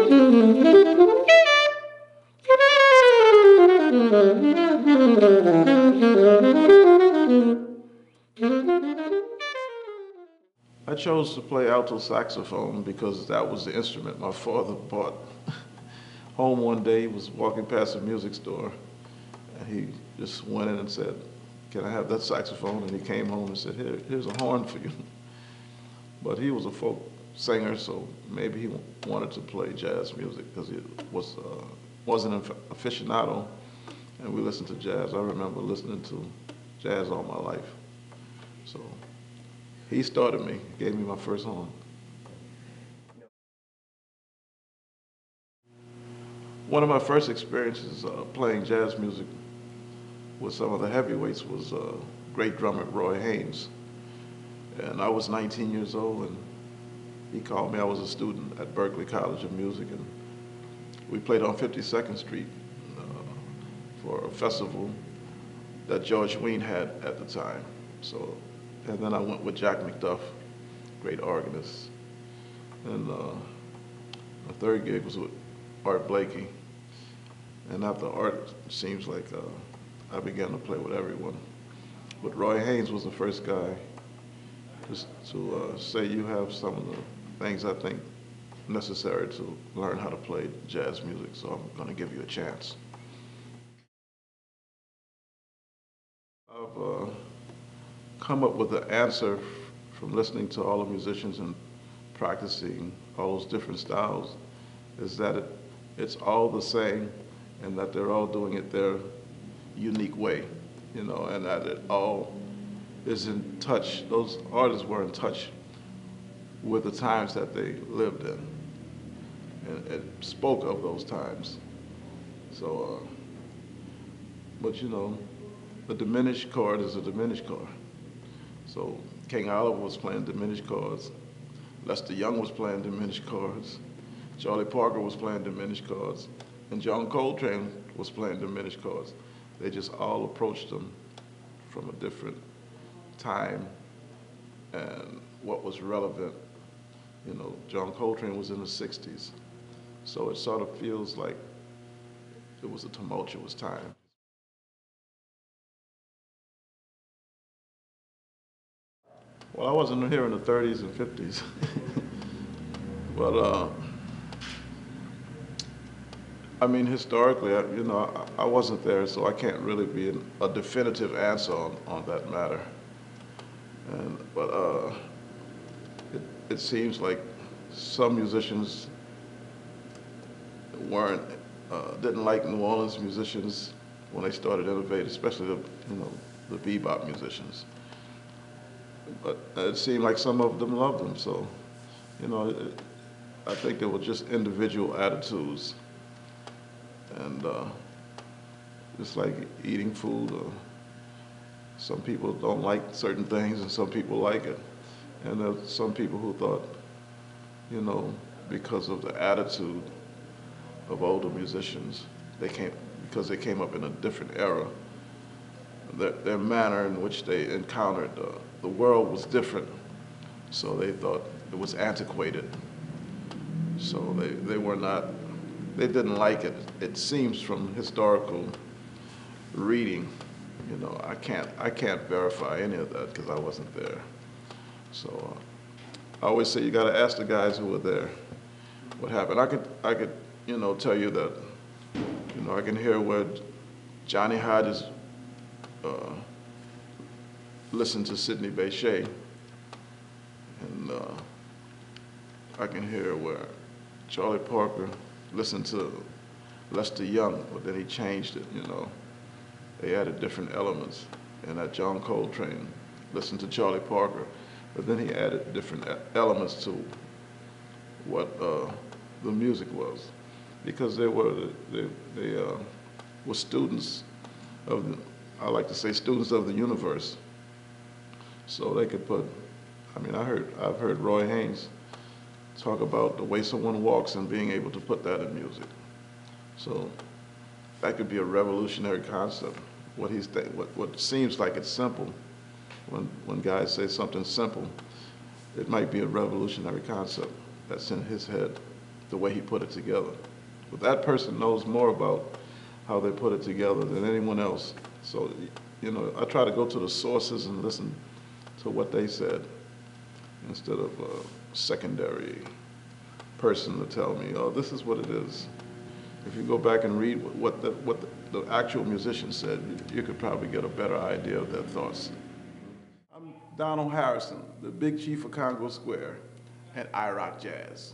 I chose to play alto saxophone because that was the instrument my father bought home one day. He was walking past a music store and he just went in and said, "Can I have that saxophone?" And he came home and said, "Here's a horn for you." But he was a folk singer, so maybe he wanted to play jazz music because he wasn't an aficionado, and we listened to jazz. I remember listening to jazz all my life. So he started me, gave me my first horn. One of my first experiences playing jazz music with some of the heavyweights was great drummer Roy Haynes. And I was 19 years old, and he called me. I was a student at Berklee College of Music, and we played on 52nd Street for a festival that George Wein had at the time. So, and then I went with Jack McDuff, great organist. And the third gig was with Art Blakey. And after Art, it seems like I began to play with everyone. But Roy Haynes was the first guy just to say, "You have some of the things I think necessary to learn how to play jazz music, so I'm going to give you a chance." I've come up with the answer from listening to all the musicians and practicing all those different styles is that it's all the same and that they're all doing it their unique way, and that it all is in touch. Those artists were in touch with the times that they lived in, and it spoke of those times. So, but a diminished chord is a diminished chord. So King Oliver was playing diminished chords. Lester Young was playing diminished chords. Charlie Parker was playing diminished chords. And John Coltrane was playing diminished chords. They just all approached them from a different time and what was relevant. John Coltrane was in the 60s. So it sort of feels like it was a tumultuous time. Well, I wasn't here in the 30s and 50s, but I mean, historically, I wasn't there, so I can't really be a definitive answer on that matter. But it seems like some musicians weren't didn't like New Orleans musicians when they started innovating, especially the bebop musicians. But it seemed like some of them loved them. So, you know, it, I think they were just individual attitudes, and just like eating food. Some people don't like certain things, and some people like it. And there's some people who thought, because of the attitude of older musicians, because they came up in a different era. Their manner in which they encountered the world was different, so they thought it was antiquated. So they didn't like it. It seems from historical reading, I can't verify any of that because I wasn't there. So I always say you got to ask the guys who were there what happened. I could tell you that I can hear where Johnny Hodges listened to Sidney Bechet, and I can hear where Charlie Parker listened to Lester Young, but then he changed it. They added different elements, and that John Coltrane listened to Charlie Parker, but then he added different elements to what the music was, because they were students of I like to say students of the universe. So they could put, I've heard Roy Haynes talk about the way someone walks and being able to put that in music. So that could be a revolutionary concept. What seems like it's simple, when guys say something simple, it might be a revolutionary concept that's in his head the way he put it together. But that person knows more about how they put it together than anyone else. So, you know, I try to go to the sources and listen to what they said instead of a secondary person to tell me, oh, this is what it is. If you go back and read what the actual musician said, you could probably get a better idea of their thoughts. I'm Donald Harrison, the Big Chief of Congo Square, and I rock jazz.